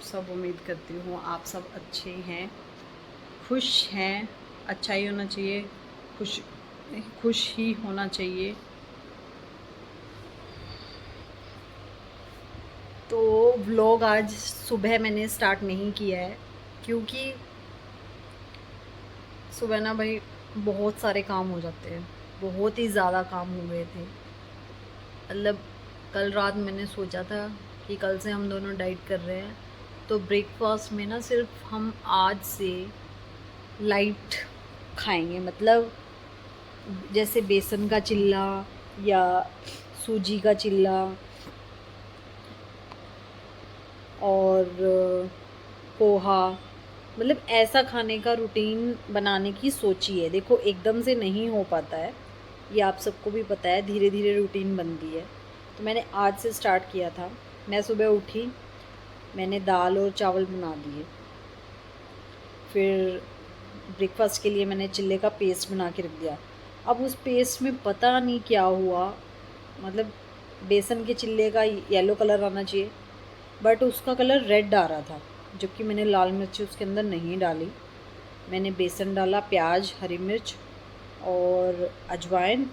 सब उम्मीद करती हूँ आप सब अच्छे हैं, खुश हैं। अच्छा ही होना चाहिए, खुश खुश ही होना चाहिए। तो व्लॉग आज सुबह मैंने स्टार्ट नहीं किया है क्योंकि सुबह ना भाई बहुत सारे काम हो जाते हैं, बहुत ही ज़्यादा काम हो गए थे। मतलब कल रात मैंने सोचा था कि कल से हम दोनों डाइट कर रहे हैं, तो ब्रेकफास्ट में ना सिर्फ हम आज से लाइट खाएंगे। मतलब जैसे बेसन का चिल्ला या सूजी का चिल्ला और पोहा, मतलब ऐसा खाने का रूटीन बनाने की सोची है। देखो एकदम से नहीं हो पाता है, ये आप सबको भी पता है, धीरे धीरे रूटीन बनती है। तो मैंने आज से स्टार्ट किया था। मैं सुबह उठी, मैंने दाल और चावल बना दिए। फिर ब्रेकफास्ट के लिए मैंने चिल्ले का पेस्ट बना के रख दिया। अब उस पेस्ट में पता नहीं क्या हुआ, मतलब बेसन के चिल्ले का येलो कलर आना चाहिए बट उसका कलर रेड आ रहा था, जबकि मैंने लाल मिर्ची उसके अंदर नहीं डाली। मैंने बेसन डाला, प्याज, हरी मिर्च और अजवाइन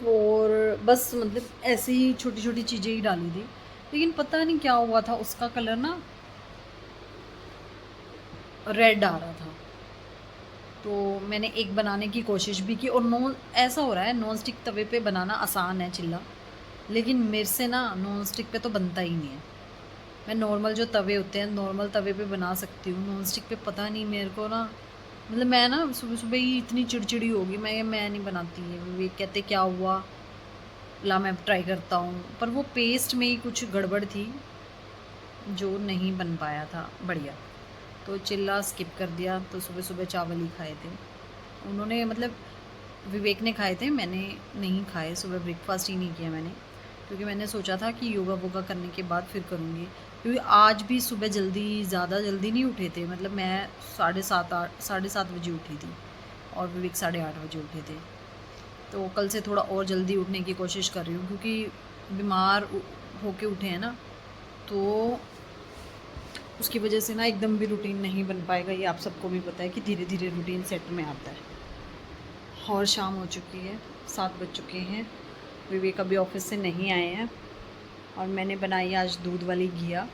और बस, मतलब ऐसी ही छोटी छोटी चीज़ें ही डाली थी। लेकिन पता नहीं क्या हुआ था, उसका कलर ना रेड आ रहा था। तो मैंने एक बनाने की कोशिश भी की और नॉन ऐसा हो रहा है, नॉन स्टिक तवे पे बनाना आसान है चिल्ला, लेकिन मेरे से ना नॉन स्टिक पे तो बनता ही नहीं है। मैं नॉर्मल जो तवे होते हैं, नॉर्मल तवे पे बना सकती हूँ, नॉन स्टिक पे पता नहीं मेरे को ना, मतलब मैं ना सुबह सुबह ही इतनी चिड़चिड़ी होगी, मैं नहीं बनाती है। वे कहते क्या हुआ, ला मैं ट्राई करता हूँ, पर वो पेस्ट में ही कुछ गड़बड़ थी जो नहीं बन पाया था बढ़िया। तो चिल्ला स्किप कर दिया। तो सुबह सुबह चावल ही खाए थे उन्होंने, मतलब विवेक ने खाए थे, मैंने नहीं खाए। सुबह ब्रेकफास्ट ही नहीं किया मैंने, क्योंकि मैंने सोचा था कि योगा वोगा करने के बाद फिर करूँगी। क्योंकि आज भी सुबह जल्दी, ज़्यादा जल्दी नहीं उठे थे, मतलब मैं 7:30 बजे उठी थी और विवेक 8:30 बजे उठे थे। तो कल से थोड़ा और जल्दी उठने की कोशिश कर रही हूँ, क्योंकि बीमार होके उठे हैं ना, तो उसकी वजह से ना एकदम भी रूटीन नहीं बन पाएगा। ये आप सबको भी पता है कि धीरे धीरे रूटीन सेट में आता है। और शाम हो चुकी है, 7 बज चुके हैं, विवेक अभी ऑफिस से नहीं आए हैं और मैंने बनाई आज दूध वाली घिया।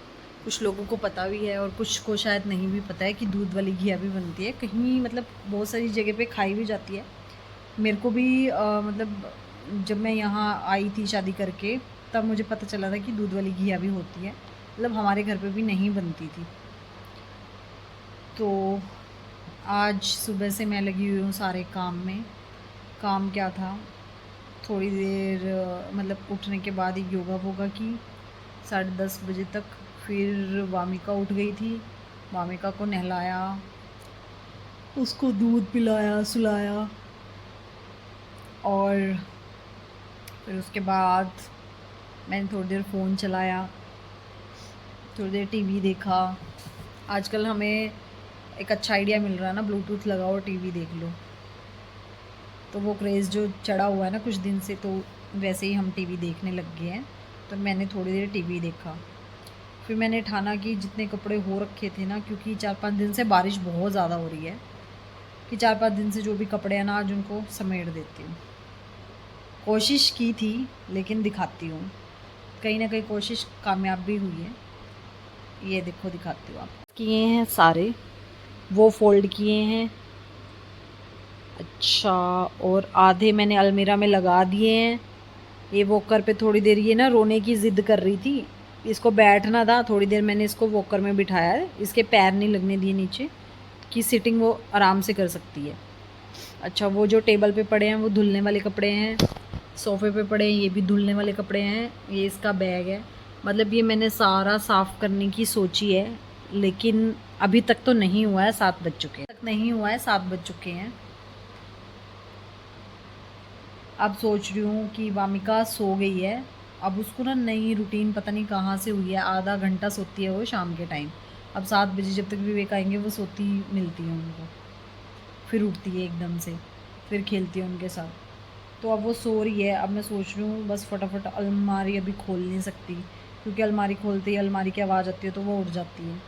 कुछ लोगों को पता भी है और कुछ को शायद नहीं भी पता है कि दूध वाली घिया भी बनती है कहीं, मतलब बहुत सारी जगह पे खाई भी जाती है। मेरे को भी मतलब जब मैं यहाँ आई थी शादी करके, तब मुझे पता चला था कि दूध वाली घिया भी होती है, मतलब हमारे घर पे भी नहीं बनती थी। तो आज सुबह से मैं लगी हुई हूँ सारे काम में। काम क्या था, थोड़ी देर मतलब उठने के बाद ही योगा वोगा की 10:30 बजे तक। फिर वामिका उठ गई थी, वामिका को नहलाया, उसको दूध पिलाया, सुलाया और फिर उसके बाद मैंने थोड़ी देर फ़ोन चलाया, थोड़ी देर टीवी देखा। आजकल हमें एक अच्छा आइडिया मिल रहा है ना, ब्लूटूथ लगाओ टीवी देख लो। तो वो क्रेज़ जो चढ़ा हुआ है ना कुछ दिन से, तो वैसे ही हम टीवी देखने लग गए हैं। तो मैंने थोड़ी देर टीवी देखा। फिर मैंने ठाना कि जितने कपड़े हो रखे थे ना, क्योंकि 4-5 दिन से बारिश बहुत ज़्यादा हो रही है, कि 4-5 दिन से जो भी कपड़े हैं ना, आज उनको समेट देती हूँ। कोशिश की थी लेकिन दिखाती हूँ, कहीं ना कहीं कोशिश कामयाब भी हुई है। ये देखो दिखाती हूँ आपको। किए हैं सारे, वो फोल्ड किए हैं। अच्छा, और आधे मैंने अलमीरा में लगा दिए हैं। ये वॉकर पे थोड़ी देर ये ना रोने की ज़िद कर रही थी, इसको बैठना था, थोड़ी देर मैंने इसको वॉकर में बिठाया है, इसके पैर नहीं लगने दिए नीचे, कि सिटिंग वो आराम से कर सकती है। अच्छा, वो जो टेबल पे पड़े हैं वो धुलने वाले कपड़े हैं, सोफ़े पे पड़े हैं ये भी धुलने वाले कपड़े हैं। ये इसका बैग है, मतलब ये मैंने सारा साफ़ करने की सोची है, लेकिन अभी तक तो नहीं हुआ है। 7 बज चुके हैं, तक नहीं हुआ है, 7 बज चुके हैं। अब सोच रही हूँ कि वामिका सो गई है, अब उसको ना नई रूटीन पता नहीं कहाँ से हुई है, आधा घंटा सोती है वो शाम के टाइम। अब 7 बजे जब तक विवेक आएंगे वो सोती मिलती है उनको, फिर उठती है एकदम से, फिर खेलती है उनके साथ। तो अब वो सो रही है। अब मैं सोच रही हूँ बस फटाफट, अलमारी अभी खोल नहीं सकती क्योंकि अलमारी खोलते ही अलमारी की आवाज़ आती है तो वो उड़ जाती है।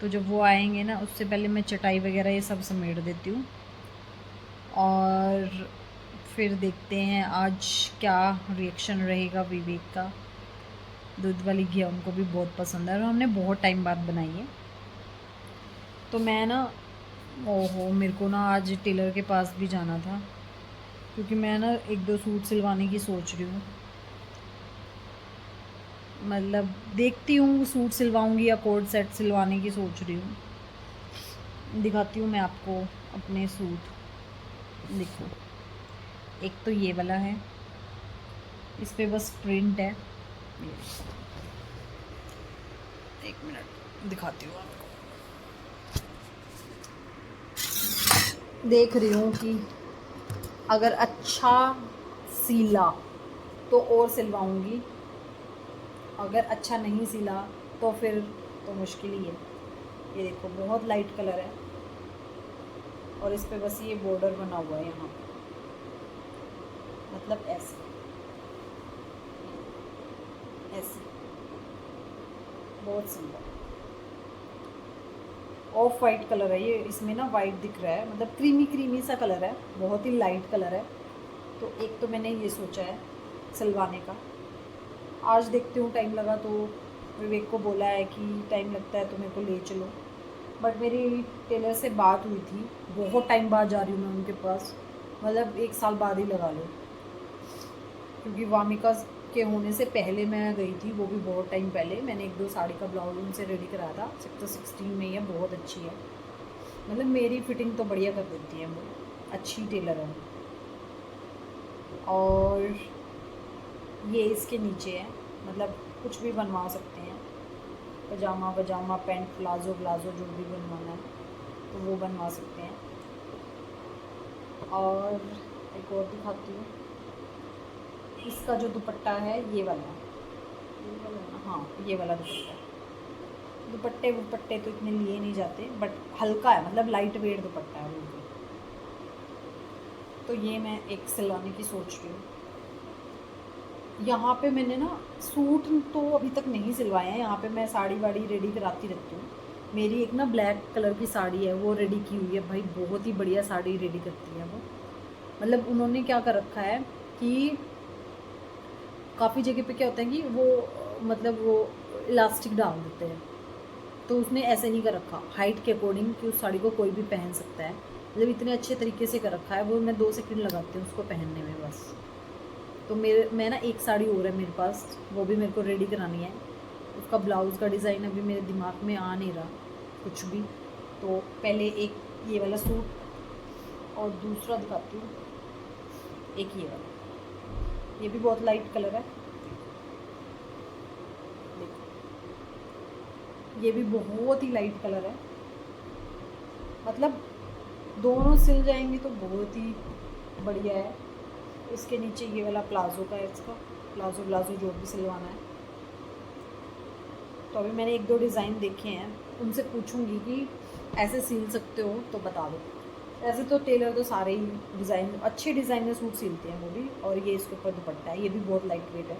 तो जब वो आएंगे ना, उससे पहले मैं चटाई वगैरह ये सब समेट देती हूँ। और फिर देखते हैं आज क्या रिएक्शन रहेगा विवेक का। दूध वाली घी उनको भी बहुत पसंद है और हमने बहुत टाइम बाद बनाई है। तो मैं ना, ओहो, मेरे को ना आज टेलर के पास भी जाना था, क्योंकि मैं ना 1-2 सूट सिलवाने की सोच रही हूँ। मतलब देखती हूँ सूट सिलवाऊंगी या कोट सेट सिलवाने की सोच रही हूँ। दिखाती हूँ मैं आपको अपने सूट। देखो, एक तो ये वाला है, इस पे बस प्रिंट है। एक मिनट दिखाती हूँ आपको। देख रही हूँ कि अगर अच्छा सिला तो और सिलवाऊंगी, अगर अच्छा नहीं सिला तो फिर तो मुश्किल ही है। ये देखो, बहुत लाइट कलर है और इस पे बस ये बॉर्डर बना हुआ है यहाँ पे, मतलब ऐसे ऐसे, बहुत सुंदर। ऑफ वाइट कलर है ये, इसमें ना वाइट दिख रहा है, मतलब क्रीमी क्रीमी सा कलर है, बहुत ही लाइट कलर है। तो एक तो मैंने ये सोचा है सिलवाने का। आज देखती हूँ, टाइम लगा तो विवेक को बोला है कि टाइम लगता है तो मेरे को ले चलो। बट मेरी टेलर से बात हुई थी, बहुत टाइम बाद जा रही हूँ मैं उनके पास, मतलब 1 साल बाद ही लगा लो, क्योंकि वामिका के होने से पहले मैं गई थी, वो भी बहुत टाइम पहले। मैंने 1-2 साड़ी का ब्लाउज उनसे रेडी कराया था, सेक्टर 16 में ही है, बहुत अच्छी है। मतलब मेरी फिटिंग तो बढ़िया कर देती है वो, अच्छी टेलर है। और ये इसके नीचे है, मतलब कुछ भी बनवा सकते हैं, पजामा पजामा, पैंट, प्लाजो प्लाजो, जो भी बनवाना है तो वो बनवा सकते हैं। और एक और दिखाती हूँ, इसका जो दुपट्टा है ये वाला ना, हाँ ये वाला दुपट्टा। दुपट्टे दुपट्टे तो इतने लिए नहीं जाते, बट हल्का है, मतलब लाइट वेट दुपट्टा है वो भी। तो ये मैं एक सिलवाने की सोच रही हूँ। यहाँ पे मैंने ना सूट तो अभी तक नहीं सिलवाए हैं, यहाँ पे मैं साड़ी वाड़ी रेडी कराती रहती हूँ। मेरी एक ना ब्लैक कलर की साड़ी है, वो रेडी की हुई है भाई, बहुत ही बढ़िया साड़ी रेडी करती है वो। मतलब उन्होंने क्या कर रखा है कि काफ़ी जगह पे क्या होता है कि वो मतलब वो इलास्टिक डाल देते हैं, तो उसने ऐसे नहीं कर रखा, हाइट के अकॉर्डिंग कि उस साड़ी को कोई भी पहन सकता है। मतलब इतने अच्छे तरीके से कर रखा है वो, मैं 2 सेकंड लगाती हूँ उसको पहनने में बस। तो मैं ना एक साड़ी और है मेरे पास, वो भी मेरे को रेडी करानी है। उसका ब्लाउज़ का डिज़ाइन अभी मेरे दिमाग में आ नहीं रहा कुछ भी। तो पहले एक ये वाला सूट और दूसरा दिखाती हूँ, एक ये वाला, ये भी बहुत लाइट कलर है। देखो, ये भी बहुत ही लाइट कलर है, मतलब दोनों सिल जाएंगे तो बहुत ही बढ़िया है। इसके नीचे ये वाला प्लाज़ो का है, इसका प्लाज़ो प्लाज़ो जो भी सिलवाना है। तो अभी मैंने 1-2 डिज़ाइन देखे हैं, उनसे पूछूंगी कि ऐसे सिल सकते हो तो बता दो। ऐसे तो टेलर तो सारे ही डिज़ाइन, अच्छे डिज़ाइनर सूट सिलते हैं वो भी। और ये इसके ऊपर दुपट्टा है, ये भी बहुत लाइट वेट है।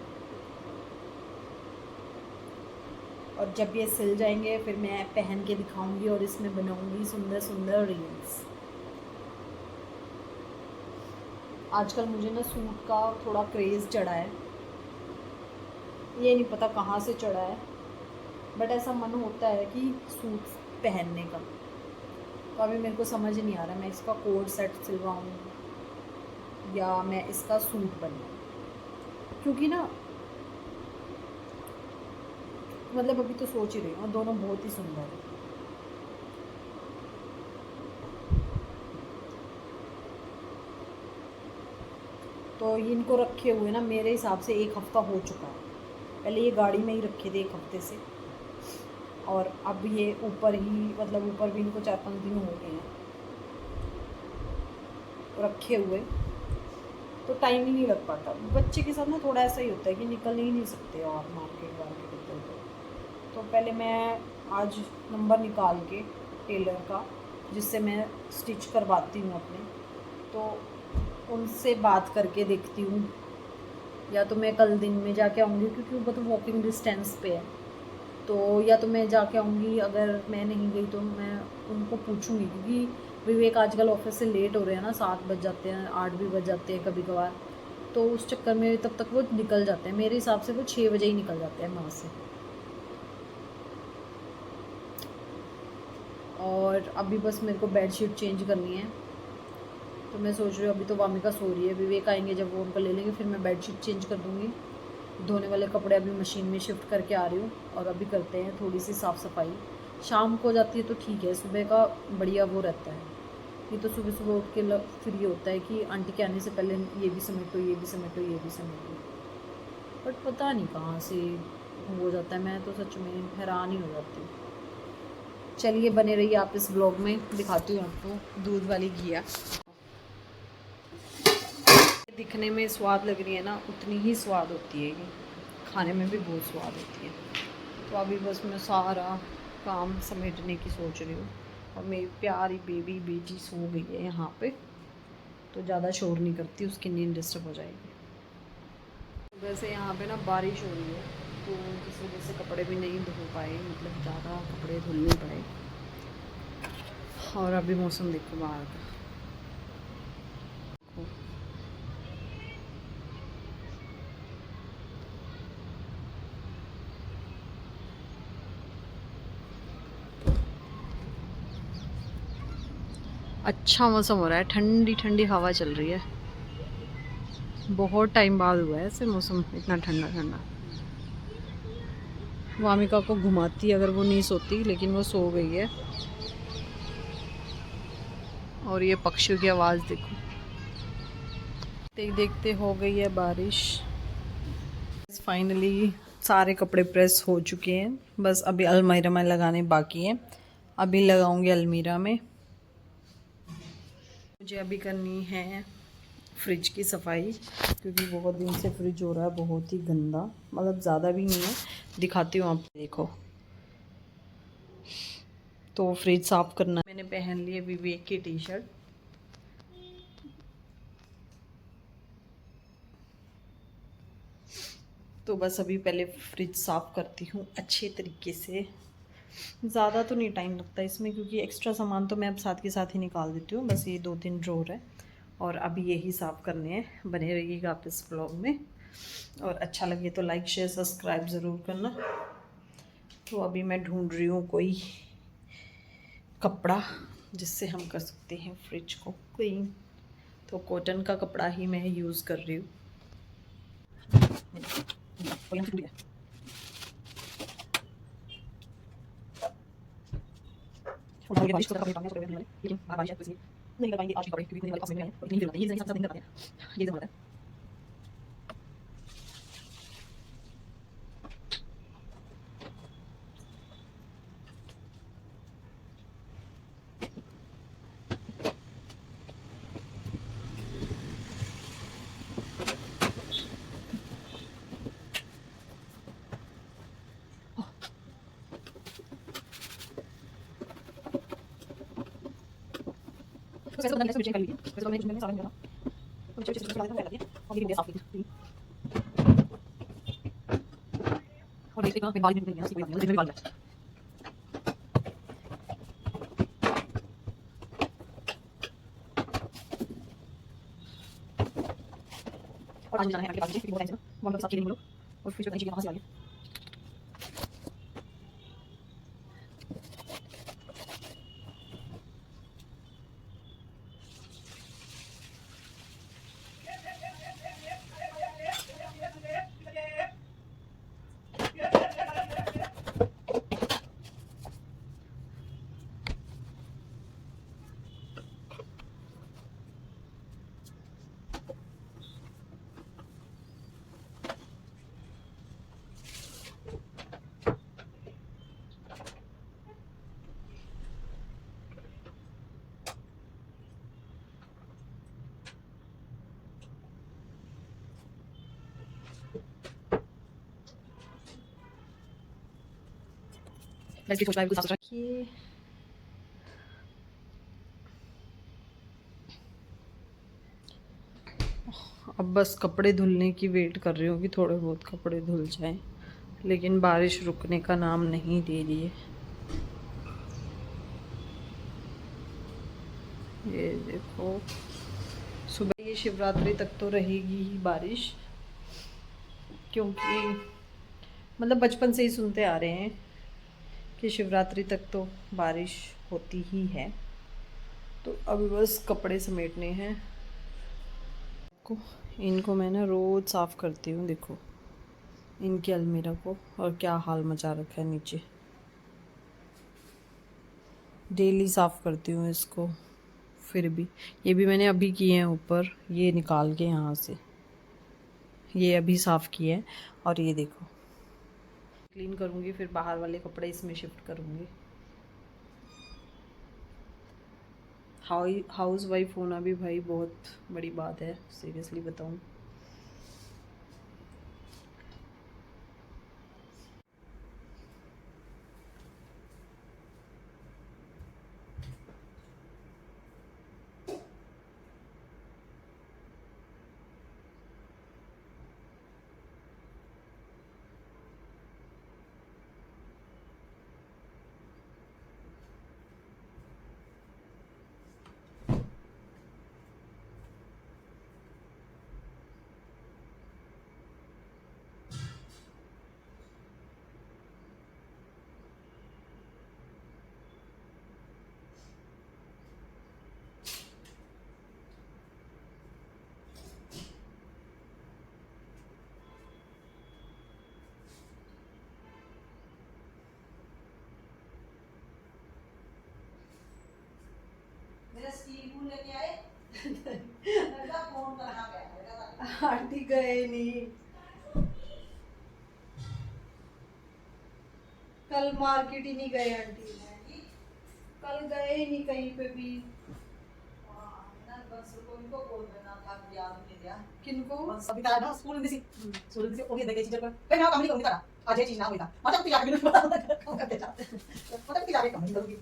और जब ये सिल जाएंगे फिर मैं पहन के दिखाऊंगी और इसमें बनाऊंगी सुंदर सुंदर रील्स। आजकल मुझे ना सूट का थोड़ा क्रेज़ चढ़ा है, ये नहीं पता कहाँ से चढ़ा है, बट ऐसा मन होता है कि सूट पहनने का। तो अभी मेरे को समझ नहीं आ रहा मैं इसका कोट सेट सिलवाऊँ या मैं इसका सूट बनवाऊँ, क्योंकि ना मतलब अभी तो सोच ही रही हूँ, दोनों बहुत ही सुंदर है। तो इनको रखे हुए ना मेरे हिसाब से 1 हफ़्ता हो चुका है। पहले ये गाड़ी में ही रखे थे 1 हफ़्ते से, और अब ये ऊपर ही, मतलब ऊपर भी इनको 4-5 दिन हो गए हैं रखे हुए। तो टाइम ही नहीं लग पाता। बच्चे के साथ ना थोड़ा ऐसा ही होता है कि निकल ही नहीं सकते हो आप मार्केट वार्केट इधर उधर। तो पहले मैं आज नंबर निकाल के टेलर का, जिससे मैं स्टिच करवाती हूँ अपने, तो उनसे बात करके देखती हूँ या तो मैं कल दिन में जाके आऊँगी क्योंकि वो तो वॉकिंग डिस्टेंस पे है, तो या तो मैं जाके आऊँगी। अगर मैं नहीं गई तो मैं उनको पूछूँगी, क्योंकि विवेक आजकल ऑफिस से लेट हो रहे हैं ना, 7 बज जाते हैं, 8 भी बज जाते हैं कभी कभार, तो उस चक्कर में तब तक वो निकल जाते हैं। मेरे हिसाब से वो 6 बजे ही निकल जाते हैं वहाँ से। और अभी बस मेरे को बेडशीट चेंज करनी है, तो मैं सोच रही हूँ अभी तो वामिका सो रही है, विवेक आएंगे जब वो उनका ले लेंगे फिर मैं बेडशीट चेंज कर दूँगी। धोने वाले कपड़े अभी मशीन में शिफ्ट करके आ रही हूँ, और अभी करते हैं थोड़ी सी साफ़ सफाई। शाम को जाती है तो ठीक है, सुबह का बढ़िया वो रहता है। ये तो सुबह सुबह उठ के फ्री होता है कि आंटी के आने से पहले ये भी समेटो, ये भी समेटो, ये भी समेटो, बट पता नहीं कहाँ से हो जाता है। मैं तो सच में हैरान ही हो जाती हूँ। चलिए बने रहिए आप इस ब्लॉग में, दिखाती हूँ आपको दूध वाली घिया। दिखने में स्वाद लग रही है ना, उतनी ही स्वाद होती है ये, खाने में भी बहुत स्वाद होती है। तो अभी बस मैं सारा काम समेटने की सोच रही हूँ, और मेरी प्यारी बेबी बेटी सो गई है यहाँ पे, तो ज़्यादा शोर नहीं करती, उसकी नींद डिस्टर्ब हो जाएगी। वैसे यहाँ पे ना बारिश हो रही है, तो जिस वजह से कपड़े भी नहीं धो पाए, मतलब ज़्यादा कपड़े धुलने पड़े। और अभी मौसम देखो बाहर का, अच्छा मौसम हो रहा है, ठंडी ठंडी हवा चल रही है। बहुत टाइम बाद हुआ है ऐसे मौसम इतना ठंडा ठंडा। वामिका को घुमाती अगर वो नहीं सोती, लेकिन वो सो गई है। और ये पक्षियों की आवाज़ देखो। देखते देखते हो गई है बारिश। फाइनली सारे कपड़े प्रेस हो चुके हैं, बस अभी अलमीरा में लगाने बाकी हैं। अभी लगाऊंगी अलमीरा में। मुझे अभी करनी है फ्रिज की सफाई, क्योंकि बहुत दिन से फ्रिज हो रहा है बहुत ही गंदा, मतलब ज़्यादा भी नहीं है, दिखाती हूँ आप देखो। तो फ्रिज साफ़ करना। मैंने पहन ली है विवेक की टी शर्ट, तो बस अभी पहले फ्रिज साफ़ करती हूँ अच्छे तरीके से। ज़्यादा तो नहीं टाइम लगता इसमें, क्योंकि एक्स्ट्रा सामान तो मैं अब साथ के साथ ही निकाल देती हूँ, बस ये 2-3 ड्रॉर है, और अभी यही साफ़ करने हैं। बने रहिएगा आप इस ब्लॉग में, और अच्छा लगे तो लाइक शेयर सब्सक्राइब ज़रूर करना। तो अभी मैं ढूंढ रही हूँ कोई कपड़ा जिससे हम कर सकते हैं फ्रिज को क्लीन, तो कॉटन का कपड़ा ही मैं यूज़ कर रही हूँ। लेकिन बारिश है तो इसलिए नहीं कर पाएंगे आज के कपड़े, क्योंकि पास में नहीं आए और इतनी भीड़ होती है, ये सब दिन करते हैं, ये ज़रूरत है। तो वैसे तो मैंने स्विचिंग कर ली थी, वैसे तो मैंने कुछ मैंने सारा नहीं करा, तो छोटे छोटे छोटे लगा दिया और ये भी साफ की थी। और देखते हैं बाल भी निकल गया, इसकी कोई बात नहीं, जितने भी बाल हैं। और आज जाना है आगे बाल मुझे, क्योंकि बहुत टाइम से ना वो हम लोग के साथ खेलेंगे लोग, और फ्रिज में चीज़ें कहाँ से आ गई। वैसे सोच रहा है बिल्कुल साफ सुथरा कि अब बस कपड़े धुलने की वेट कर रही हूँ कि थोड़े बहुत कपड़े धुल जाएं, लेकिन बारिश रुकने का नाम नहीं दे रही है। ये देखो, सुबह ये शिवरात्रि तक तो रहेगी ही बारिश, क्योंकि मतलब बचपन से ही सुनते आ रहे हैं कि शिवरात्रि तक तो बारिश होती ही है। तो अभी बस कपड़े समेटने हैं को। इनको मैं ना रोज़ साफ़ करती हूँ, देखो इनकी अलमीरा को, और क्या हाल मचा रखा है नीचे। डेली साफ़ करती हूँ इसको, फिर भी ये भी मैंने अभी किए हैं ऊपर, ये निकाल के यहाँ से, ये अभी साफ़ किए हैं। और ये देखो क्लीन करूँगी, फिर बाहर वाले कपड़े इसमें शिफ्ट करूँगी। हाउस वाइफ होना भी भाई बहुत बड़ी बात है, सीरियसली बताऊँ। लेके आए फोन करना गया आंटी गए नहीं, कल मार्केट ही नहीं गए आंटी, कल गए ही नहीं कहीं पे भी। किनको अभी तारा ना स्कूल में से ओके देखे चीजर पर पे ना काम नहीं करूंगी तारा आज ये चीज ना होईता मतलब तू यार मैंने पता काम करते जा मतलब तू यार काम नहीं करूंगी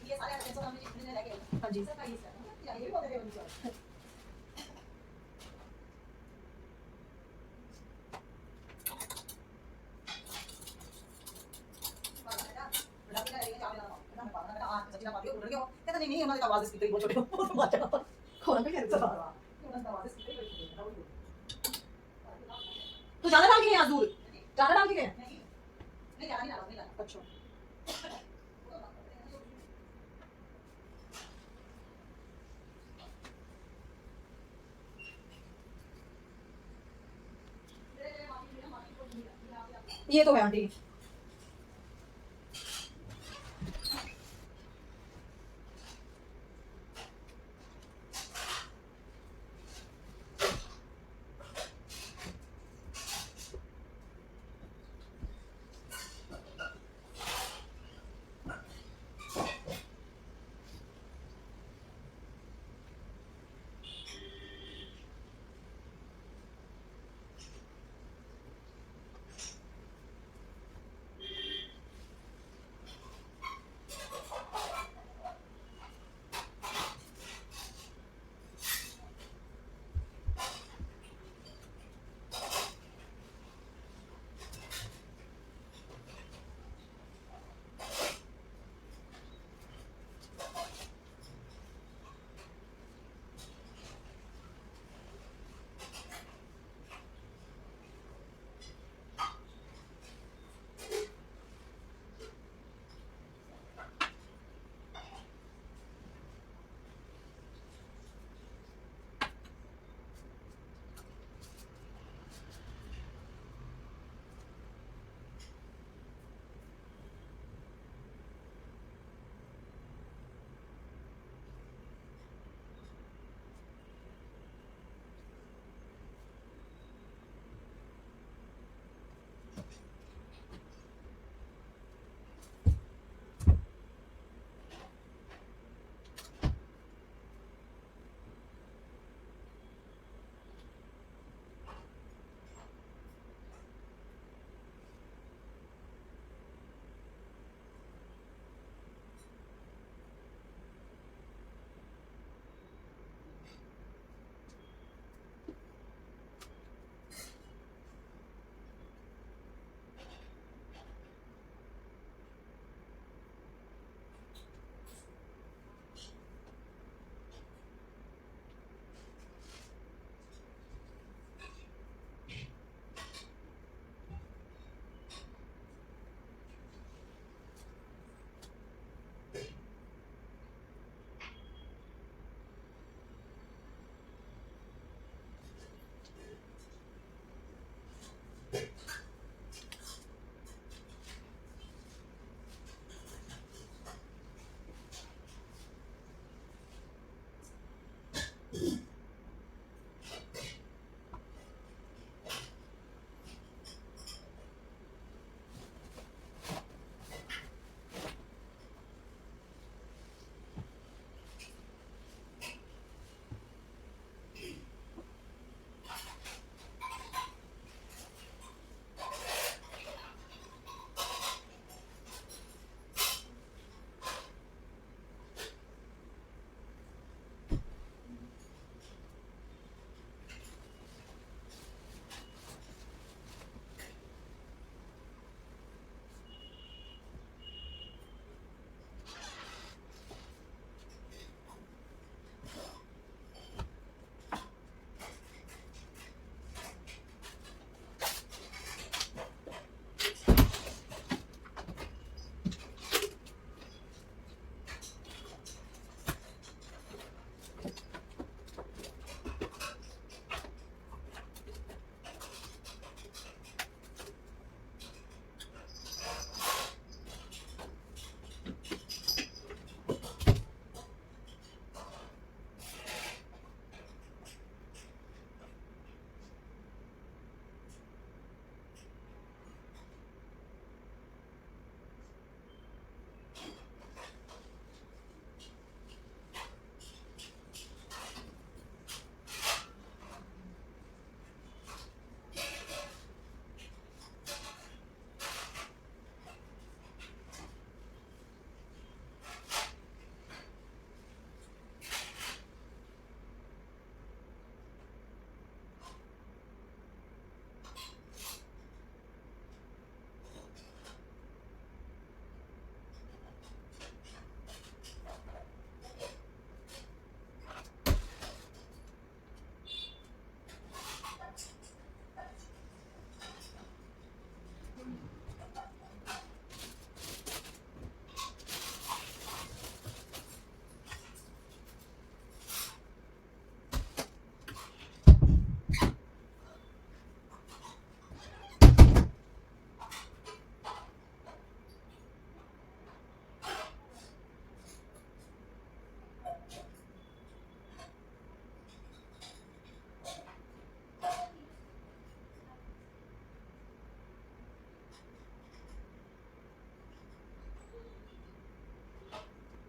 ये सारे टेंशन हमने जितने लेके हां जी सर का ये सर ये भी बोल रहे हो नहीं हमारे आवाज स्पीकर बहुत छोटे हो कौन पे कहता तू जाना डाल के यहाँ दूर जाना डाल के गए नहीं जाना नहीं डाला नहीं डाला अच्छा ये तो है आंटी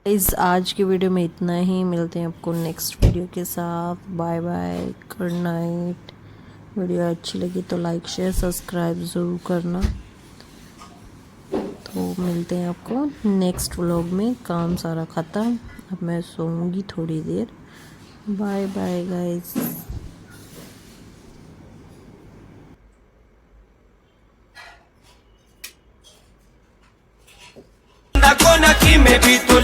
इस आज की वीडियो में इतना ही, मिलते हैं आपको नेक्स्ट वीडियो के साथ। Bye bye, good night. Video अच्छी लगी तो लाइक शेयर सब्सक्राइब ज़रूर करना। तो मिलते हैं आपको नेक्स्ट व्लॉग में। काम सारा ख़त्म, अब मैं सोऊंगी थोड़ी देर। Bye bye guys. कोना की में भी तो